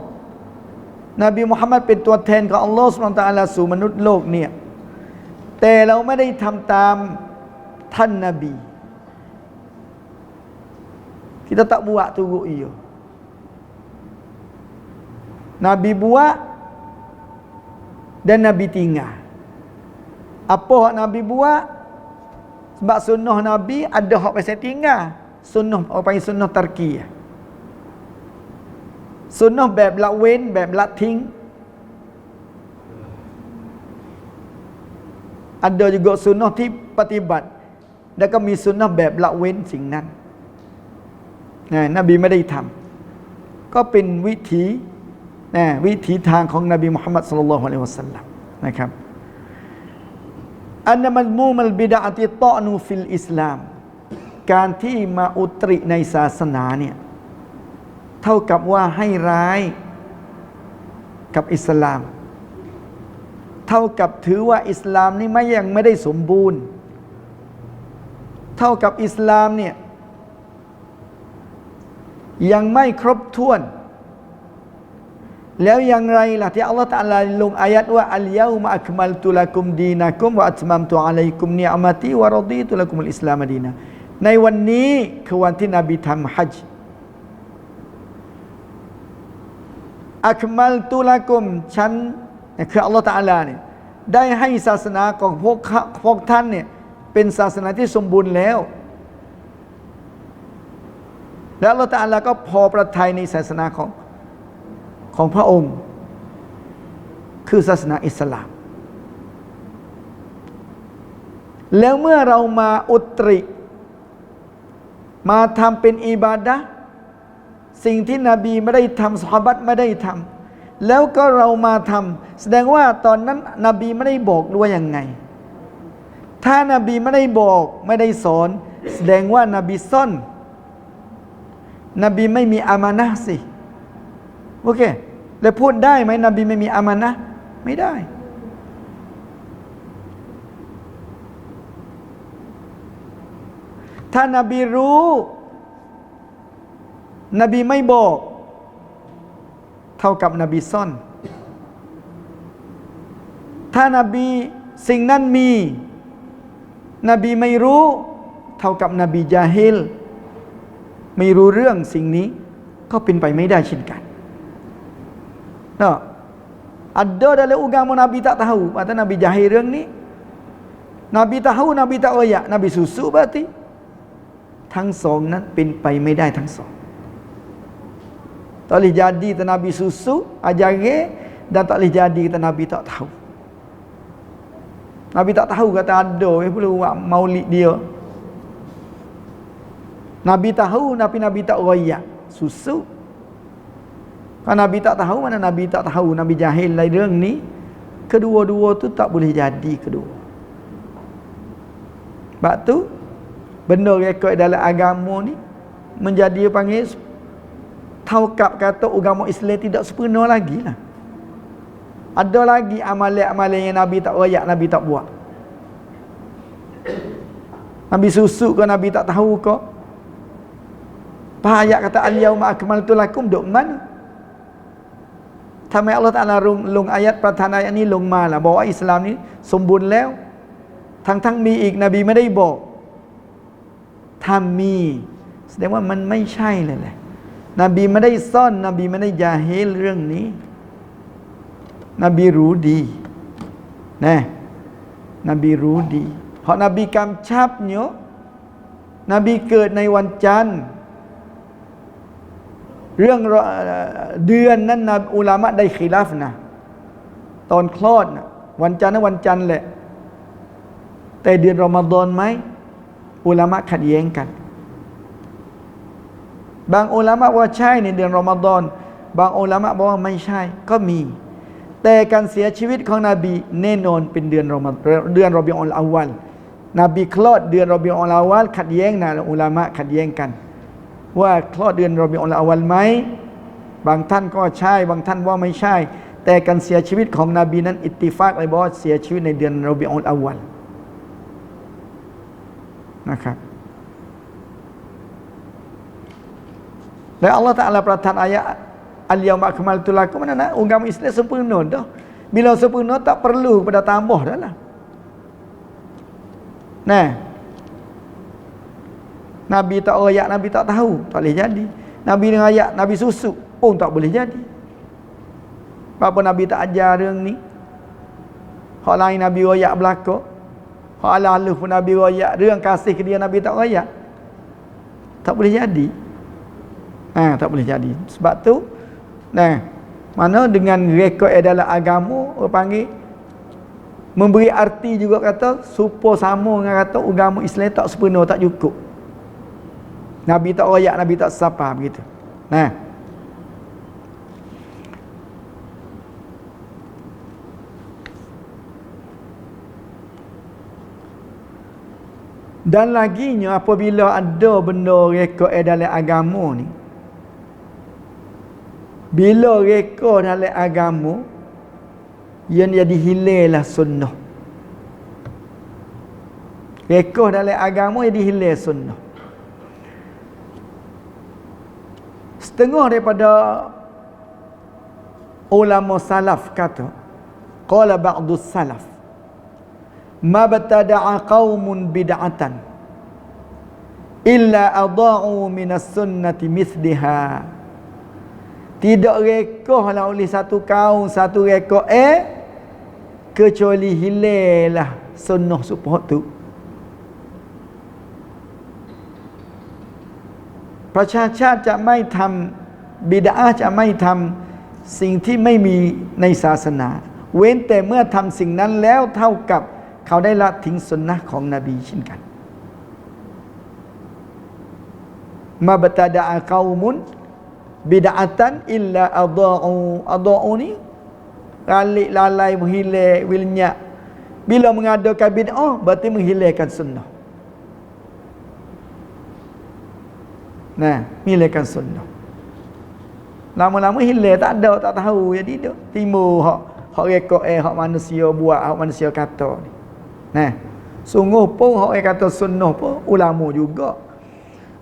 A: Nabi Muhammad เป็นตัวแทนของอัลลอฮฺซุบฮานะฮูวะตะอาลาสู่มนุษย์โลกเนี่ยแต่เราไม่ได้ทำตามท่านนบี kita tak buat turut ia Nabi buat dan Nabi tinggal apa hak Nabi buat sebab sunnah Nabi ada hak pasal tinggal sunnah orang panggil sunnah tarkiyah sunnah แบบละเว้นแบบละทิ้ง ada juga sunnahที่ปฏิบัติแล้วก็มีสุนนะแบบละเว้นสิ่งนั้นนบีไม่ได้ทำก็เป็นวิถีทางของนบีมุฮัมมัดศ็อลลัลลอฮุอะลัยฮิวะซัลลัมนะครับอันนั้นมันมูมัลบิดอะติตอนูฟิลอิสลามการที่มาอุตริในศาสนาเนี่ยเท่ากับว่าให้ร้ายกับอิสลามเท่ากับถือว่าอิสลามนี่ยังไม่ได้สมบูรณ์เท่ากับอิสลามเนี่ยยังไม่ครบถ้วนแล้วอย่างไรล่ะที่อัลลอฮฺตะอาลาลงอายะห์ว่าอัลยาอุมะอักมัลตุละกุมดีนะกุมวะอัตมัมตุอะลัยกุมนิอะมะตีวะรอดีตุละกุมุลอิสลามดีนะในวันนี้คือวันที่นบีทำฮัจญ์อักมัลตุละกุมฉันคืออัลลอฮฺตะอาลาเนี่ยได้ให้ศาสนาของพวกท่านเนี่ยเป็นศาสนาที่สมบูรณ์แล้วแล้วอัลลอฮฺตะอาลาก็พอพระทัยในศาสนาของพระองค์คือศาสนาอิสลามแล้วเมื่อเรามาอุตริมาทำเป็นอิบาดะห์สิ่งที่นบีไม่ได้ทำซอฮาบะห์ไม่ได้ทำแล้วก็เรามาทำแสดงว่าตอนนั้นนบีไม่ได้บอกด้วยยังไงถ้านบีไม่ได้บอกไม่ได้สอนแสดงว่านบีซ่อนนบีไม่มีอามานะห์สิโอเคแล้วพูดได้ไหมนบีไม่มีอามานะห์ไม่ได้ถ้านบีรู้นบีไม่บอกเท่ากับนบีซ่อนถ้านบีสิ่งนั้นมีนบีไม่รู้เท่ากับนบีญาฮิลไม่รู้เรื่องสิ่งนี้ก็เป็นไปไม่ได้เช่นกันada dalam agama Nabi tak tahu atau Nabi jahil รื่องนี้Nabi tahu Nabi tak royak Nabi susu berartiทั้งสองนั้นเป็นไปไม่ได้ทั้งสองtak boleh jadi kita Nabi susu ajaran dan tak boleh jadi kita Nabi tak tahu Nabi tak tahu kata ada perlu buat maulid dia Nabi tahu tapi Nabi tak royak susu kalau Nabi tak tahu mana Nabi tak tahu Nabi jahil lain รื่องนี้kedua-dua tu tak boleh jadi kedua sebab tu benda rekod dalam agama ni menjadi panggil ท่ากับkata agama Islam tidak sempurna lagi lah ada lagi amalan-amalan yang Nabi tak royak Nabi tak buat Nabi susu ke Nabi tak tahu ke ayat kata al-yauma akmaltu lakum duk manaทำไมอัลลอฮฺตะอาลาลงอายะห์ประธานอายะห์นี้ลงมาล่ะบอกว่าอิสลามนี้สมบูรณ์แล้วทั้งมีอีกนบีไม่ได้บอกถ้ามีแสดงว่ามันไม่ใช่เลยแหละนบีไม่ได้ซ่อนนบีไม่ได้ยาฮิลเรื่องนี้นบีรู้ดีนะนบีรู้ดีเพราะนบีกำชับเนาะนบีเกิดในวันจันทร์ เรื่องเดือนนั้นนะอุลามะได้khiลาฟนะตอนคลอดนะวันจันทร์นะวันจันทร์แหละแต่เดือนรอมฎอนไหมอุลามะขัดแย้งกันบางอุลามะว่าใช่ในเดือนรอมฎอนบางอุลามะบอกว่าไม่ใช่ก็มีแต่การเสียชีวิตของนบีแน่นอนเป็นเดือนรอมฎอนเดือนรอบิอุลอวัลนบีคลอดเดือนรอบิอุลอวัลขัดแย้งนะอุลามะขัดแย้งกันว่าคลอดเดือนรอบิอุลอวัลไหมบางท่านก็ใช่บางท่านว่าไม่ใช่แต่การเสียชีวิตของนบีนั้นอิตติฟากเลยบอกว่าเสียชีวิตในเดือนรอบิอุลอวัลนะครับและอัลลอฮฺตะอาลาประทานayat al-yauma akmaltu lakum mana agama Islam sempurna dah. Bila sempurna tak perlu pada tambah dah lah. Nah. Nabi tak royak, Nabi tak tahu, tak boleh jadi. Nabi dengan ayat, Nabi susuk pun tak boleh jadi. Apa Nabi tak ajarរឿងni? Hak lain Nabi royak belaka. Hak ala-ala pun Nabi royak,រឿងkasih ke dia Nabi tak royak. Tak boleh jadi. Tak boleh jadi. Sebab tu mana dengan rekod dalam agama orang panggil memberi arti juga kata supaya sama dengan kata agama Islam tak sempurna, tak cukup. Nabi tak royak, Nabi tak sapa begitu. Dan laginya apabila ada benda rekod dalam agama ni, bila reka dalam agama yang jadi hilanglah sunnah. Reka dalam agama jadi hilang sunnah. Setengah daripada ulama salaf kata, qala ba'du salaf ma batada'a qaumun bid'atan illa adha'u minas sunnati mithliha. Tidak rekahlah oleh satu kaum satu rekah kecuali hilanglah sunnah supaya tu. ประชาชาติจะไม่ทำบิดาจะไม่ทำสิ่งที่ไม่มีในศาสนาเว้นแต่เมื่อทำสิ่งนั้นแล้วเท่ากับเขาได้ละทิ้งสุนนะของนบีเช่นกันมาบตะดะกอมุนbid'atan illa adha'u ni ralik lalai menghilai wilnya. Bila mengadakan bid'ah berarti menghilangkan sunnah. Menghilangkan sunnah. Lama-lama hilang tak ada, tak tahu jadi dah. Timbul hak rekod hak manusia buat, hak manusia kata ni. Sungguh pun hak kata sunnah pun ulama juga.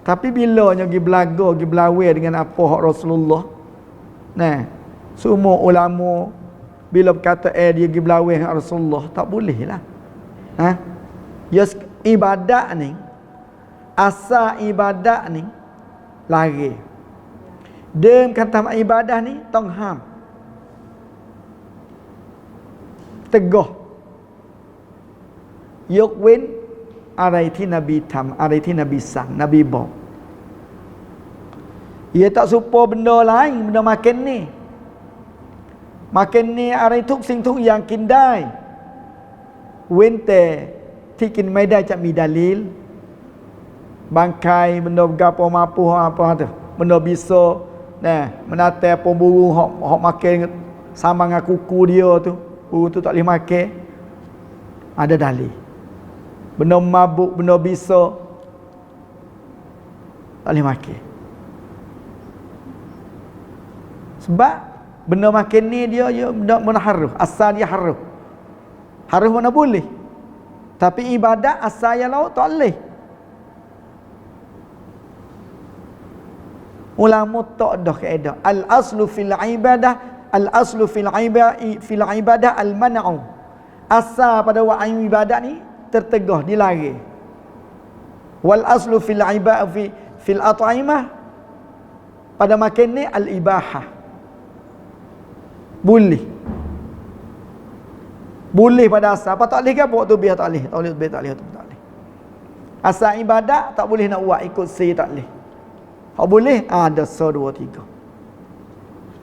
A: Tapi bilanya pergi belaga, pergi belawai dengan apa hak Rasulullah. Semua ulama bila berkata dia pergi belawai dengan Rasulullah, tak boleh lah. Ibadat ni, asal ibadat ni lari. Dia kata ibadah ni tong ham. Tegah. Yuk wen อะไรที่นบีทำอะไรที่นบีสั่งนบีบอก ia tak serupa benda lain benda makan niอะไรทุกสิ่งทุกอย่างกินได้เว้นแต่ที่กินไม่ได้จะมีดาลีลบางใคร benda gapo mampu apa tu benda bisa menate pemburu hok makan sama dengan kuku dia tu tu tak boleh makan ada dalil. Benda mabuk, benda bisa tak boleh makan. Sebab benda makan ni dia benda haruh, asal dia haruh. Haruh mana boleh. Tapi ibadat asal yang lauk tak boleh. Ulama tak dah kaedah. Al-aslu fil ibadah al-man'u. Asal pada wa'ai ibadat ni tertegah dilari. Wal aslu fil at'imah pada makan ni al ibahah. Boleh pada asal. Apa tak boleh ke apa tu biar tak boleh. Tak boleh. Asal ibadat tak boleh nak buat ikut si tak boleh. Hak boleh ada so 2 3.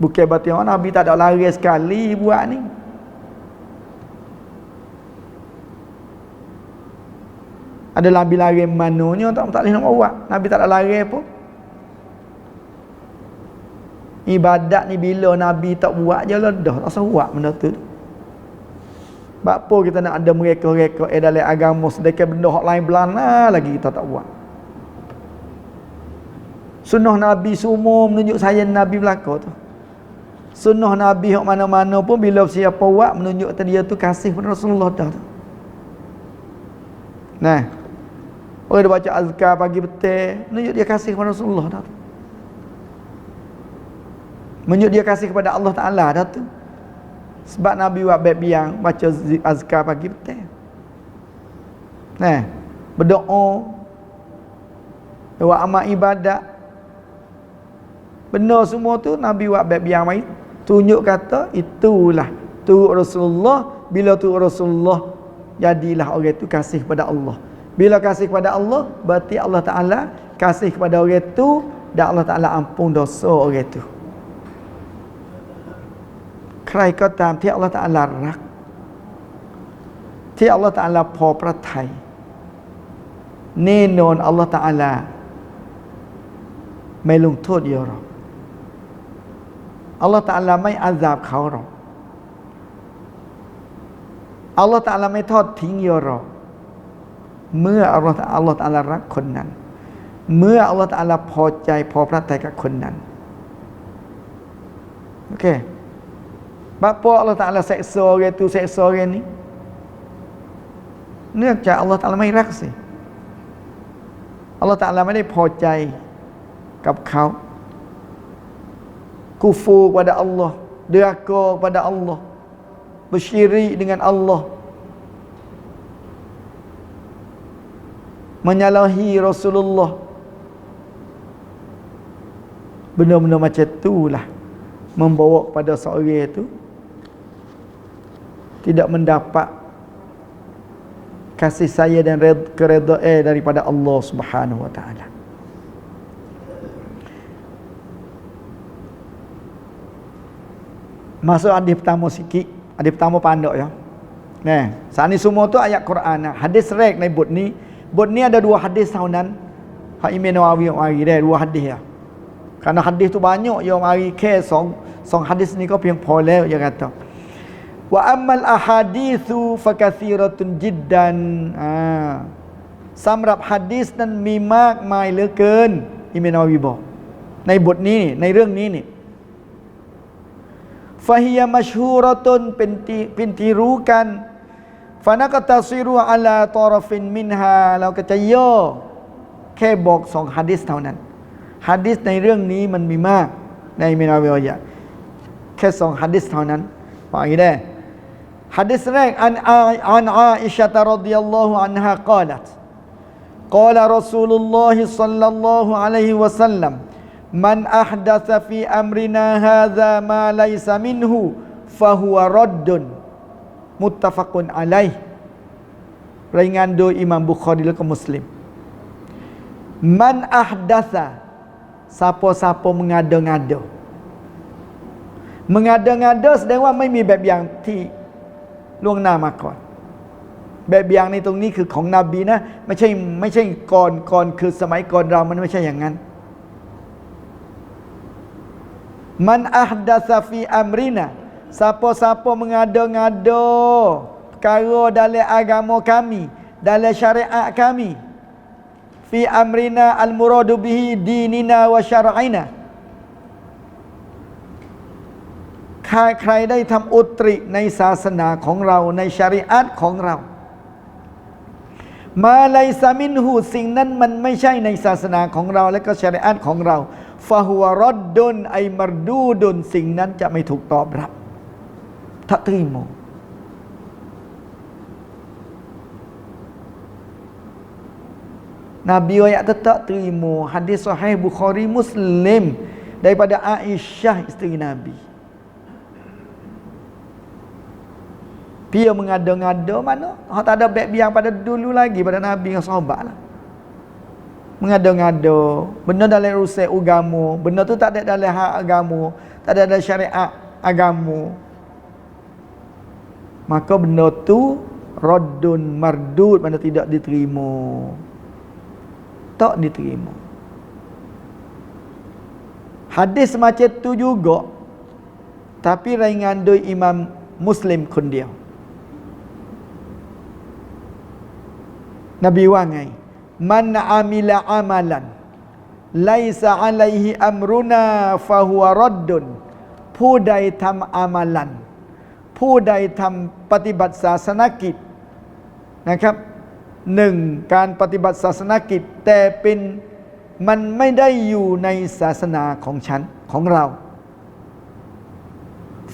A: Bukan berarti Nabi tak ada lari sekali buat ni. Ada Nabi lari mananya tak boleh nak buat. Nabi tak ada lari pun. Ibadat ni bila Nabi tak buat je lah dah. Tak usah buat benda tu. Sebab apa kita nak ada mereka-mereka dalam agama sedekah benda hak lain belana lagi kita tak buat. Sunnah Nabi semua menunjuk saya Nabi belaka tu. Sunnah Nabi hak mana-mana pun bila siapa buat menunjuk dia tu kasih pada Rasulullah dah tu. Nah. Orang dia baca azkar pagi petang, menunjuk dia kasih kepada Rasulullah dah tu. Menunjuk dia kasih kepada Allah Ta'ala dah tu. Sebab Nabi buat bab yang baca azkar pagi petang. Nah, berdoa, buat amal ibadat. Benda semua tu Nabi buat bab yang mai tunjuk kata itulah turut Rasulullah. Bila turut Rasulullah, jadilah orang tu kasih kepada Allah. Bila kasih kepada Allah, berarti Allah Ta'ala kasih kepada orang tu dan Allah Ta'ala ampun dosa orang tu. ใครก็ตามที่อัลเลาะห์ตะอาลารักที่อัลเลาะห์ตะอาลาพอพระทัยแน่นอนอัลเลาะห์ตะอาลาไม่ลงโทษเยอะหรอกอัลเลาะห์ตะอาลาไม่อาซาบเขาหรอกอัลเลาะห์ตะอาลาไม่ทอดทิ้งเยอะหรอกเมื่ออัลเลาะห์ตะอาลารักคนนั้นเมื่ออัลเลาะห์ตะอาลาพอใจพอพระทัยกับคนนั้นโอเคBapa Allah Ta'ala seksa orang tu, seksa orang ni,เนื่องจาก Allah Ta'ala ไม่รักสิ Allah Ta'ala ไม่ได้พอใจกับเขาkufur kepada Allah, deraka kepada Allah, bersyirik dengan Allah, menyalahi Rasulullah. Benda-benda macam itulah membawa kepada seorang itu tidak mendapat kasih sayang dan keredaan daripada Allah Subhanahu wa taala. Masuk hadis pertama sikit, hadis pertama pandok ya. Nah, saat ni semua tu ayat Quran. Hadis rek ni bot ni. Bot ni ada dua hadis tahunan. Hak Imam Nawawi mari dah dua hadis ya. Karena hadis tu banyak yang mari ke song hadis ni kau piang pole dia kata. Wa ammal ahaditsu fakathiratun jiddan. Samrap hadisนั้นมีมากมายเหลือเกินอิมามนาวีบอกในบทนี้ในเรื่องนี้นี่ฟะฮิยะมัชฮูเราะตุนเป็นที่รู้กันฟะนะกะตะซิรุอะลาตอรฟินมินฮาเราก็จะย่อแค่บอก2หะดีษเท่านั้นหะดีษในเรื่องนี้มันมีมากในอิมามนาวีว่าแค่2หะดีษเท่านั้นว่าอย่างนี้ได้Hadis lain an Aisyah radhiyallahu anha qalat qala Rasulullah sallallahu alaihi wasallam man ahdatsa fi amrina hadza ma laysa minhu fahuwa raddun muttafaqun alaih ringan do Imam Bukhari dan Muslim. Man ahdatsa siapa-siapa mengada-ngada sedangว่าไม่มีแบบอย่างที่ล่วงหน้ามาก่อนแบบอย่างในตรงนี้คือของนบีนะไม่ใช่ก่อนคือสมัยก่อนเรามันไม่ใช่อย่างนั้นมันอัฮดัสฟีอัมรินะsiapa-siapa mengada-ngada perkara dalam agama kami dalam syariat kami fi amrina al muradu bihi dinina wa syar'inaใครได้ทำอุตริในศาสนาของเราในชริอะห์ของเรามาไลซามินหูสิ่งนั้นมันไม่ใช่ในศาสนาของเราและก็ชริอะห์ของเราฟะฮุวะรัดดุนไอมารดูดุนสิ่งนั้นจะไม่ถูกตอบรับtak terima Nabi ayat tak terima hadis sahih Bukhari Muslim daripada Aisyah isteri Nabi. Dia mengada-ngada mana? Hak tak ada baik biang pada dulu lagi pada Nabi dengan sahabat lah. mengada-ngada, benda dalam urusan agama, benda tu tak ada dalam hak agama, tak ada dalam syariat agama, maka benda tu raddun mardud, benda tidak diterima, tak diterima. Hadis macam tu juga, tapi ringan doi Imam Muslim kun dia. Nabi wangai, man amila amalan laisa alaihi amruna fahuwa raddun ผู้ใดทำอามัลันผู้ใดทำปฏิบัติศาสนกิจนะครับหนึ่งการปฏิบัติศาสนกิจแต่เป็นมันไม่ได้อยู่ในศาสนาของฉันของเรา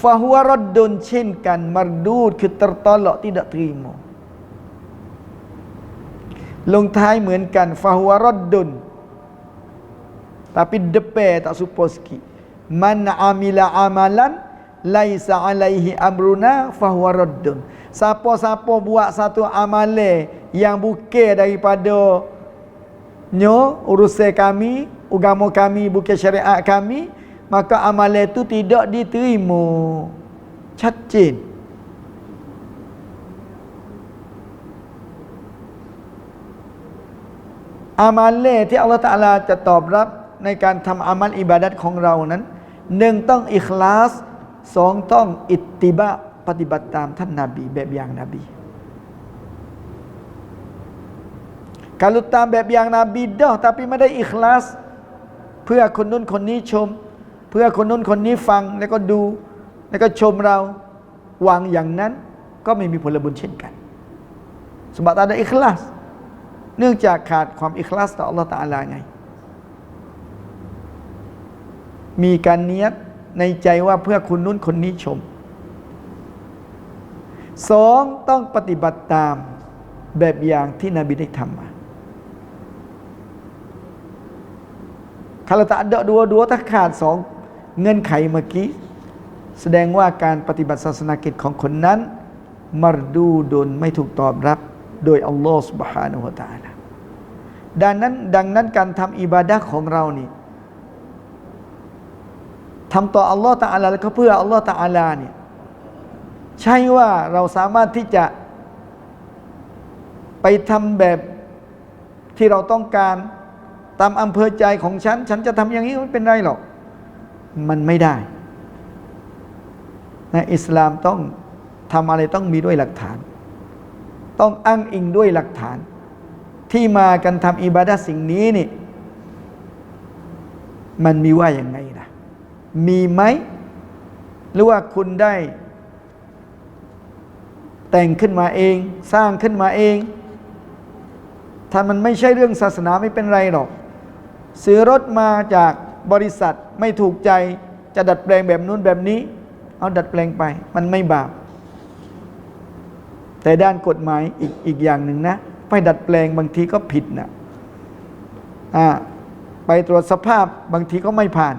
A: ฟาฮัวรดดุนเช่นกันมารดูดคือtertolak tidak terima ลงท้ายเหมือนกันฟาฮัวรดดุน tapi depan tak suppose sikit man amila amalan laisa alaihi amruna fahuwa raddun. Siapa-siapa buat satu amalan yang bukan daripada urusan kami, agama kami, bukan syariat kami, maka amalan itu tidak diterima. Cacin. Amalanที่อัลลอฮฺตะอาลาจะตอบรับในการทำอามัลอิบาดัตของเรานั้นหนึ่งต้องอิคลาสสองต้องอิตติบะปฏิบัติตามท่านนบีแบบอย่างนบี kalau ตามแบบอย่างนบีเด้อ tapi ไม่ได้อิคลาสเพื่อคนนู้นคนนี้ชมเพื่อคนนู้นคนนี้ฟังแล้วก็ดูแล้วก็ชมเราหวังอย่างนั้นก็ไม่มีผลบุญเช่นกันsebab tak ada ikhlas เนื่องจากขาดความอิคลาสต่ออัลเลาะห์ตะอาลาไงมีการเนียดในใจว่าเพื่อคนนู้นคนนี้ชมสองต้องปฏิบัติตามแบบอย่างที่นบีได้ทำมา kalau tak ada dua-dua ถ้าขาดสองเงื่อนไขเมื่อกี้แสดงว่าการปฏิบัติศาสนากิจของคนนั้นมารดูดนไม่ถูกตอบรับโดยอัลลอฮฺ سبحانه และ تعالى ดังนั้นการทำอิบาดะห์ของเรานี่ทำต่ออัลลอฮฺตะอาลาแล้วก็เพื่ออัลลอฮฺตะอาลาเนี่ยใช่ว่าเราสามารถที่จะไปทำแบบที่เราต้องการตามอำเภอใจของฉันจะทำอย่างนี้ไม่เป็นไรหรอกมันไม่ได้ในอิสลามต้องทำอะไรต้องมีด้วยหลักฐานต้องอ้างอิงด้วยหลักฐานที่มากันทำอิบาดะห์สิ่งนี้นี่มันมีว่าอย่างไงนะมีไหมหรือว่าคุณได้แต่งขึ้นมาเองสร้างขึ้นมาเองถ้ามันไม่ใช่เรื่องศาสนาไม่เป็นไรหรอกซื้อรถมาจากบริษัทไม่ถูกใจจะดัดแปลงแบบนู้นแบบนี้เอาดัดแปลงไปมันไม่บาปแต่ด้านกฎหมายอีกอย่างหนึ่งนะไปดัดแปลงบางทีก็ผิดนะไปตรวจสภาพบางทีก็ไม่ผ่าน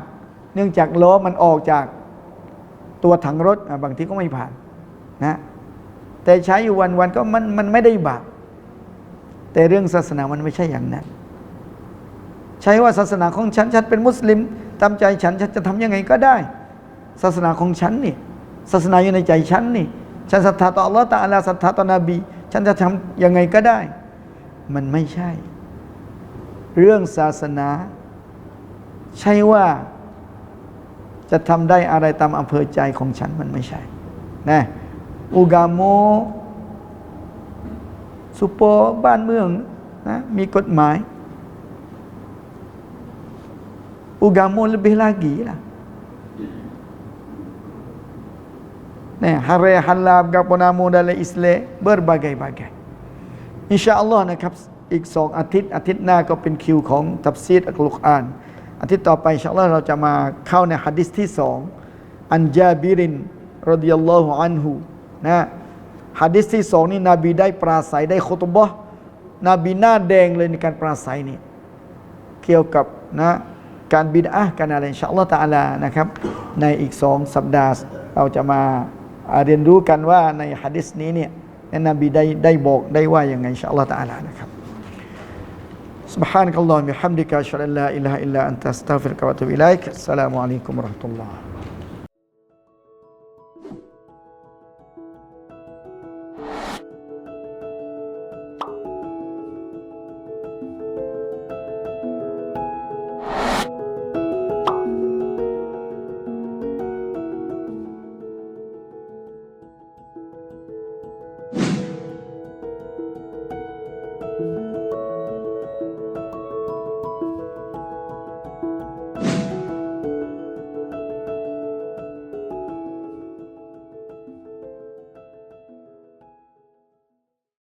A: เนื่องจากล้อมันออกจากตัวถังรถบางทีก็ไม่ผ่านนะแต่ใช้อยู่วันๆก็มันไม่ได้บาปแต่เรื่องศาสนามันไม่ใช่อย่างนั้นใช้ว่าศาสนาของฉันเป็นมุสลิมตามใจฉันจะทำยังไงก็ได้ศาสนาของฉันนี่ศาสนาอยู่ในใจฉันนี่ฉันศรัทธาต่ออัลเลาะห์ตะอาลาศรัทธาต่อนบีฉันจะทำยังไงก็ได้มันไม่ใช่เรื่องศาสนาใช่ว่าจะทำได้อะไรตามอำเภอใจของฉันมันไม่ใช่นะอุกาโมสุโปบ้านเมืองนะมีกฎหมายอุกาโม lebih lagi lah nah hari halal gapo namo dalam Islam berbagai-bagai insya-Allah นะครับอีก2อาทิตย์หน้าก็เป็นคิวของตัฟซีรอัลกุรอานอาทิตย์ต่อไปอินชาอัลลอฮ์เราจะมาเข้าในหะดีษที่2อันญาบิรินรอฎิยัลลอฮุอันฮุนะหะดีษที่2นี่นบีได้ปราศัยได้คุตบะห์นบีหน้าแดงเลยในการปราศัยนี่เกี่ยวกับนะการบิดอะห์กันอะไรอินชาอัลลอฮ์ตะอาลานะครับในอีก2สัปดาห์เราจะมาเรียนรู้กันว่าในหะดีษนี้เนี่ยนบีได้บอกได้ว่ายังไงอินชาอัลลอฮ์ตะอาลานะครับ Subhanakallahumma bihamdika asyhadu an la ilaha illa anta astaghfiruka wa atubu ilaik. Assalamualaikum warahmatullahi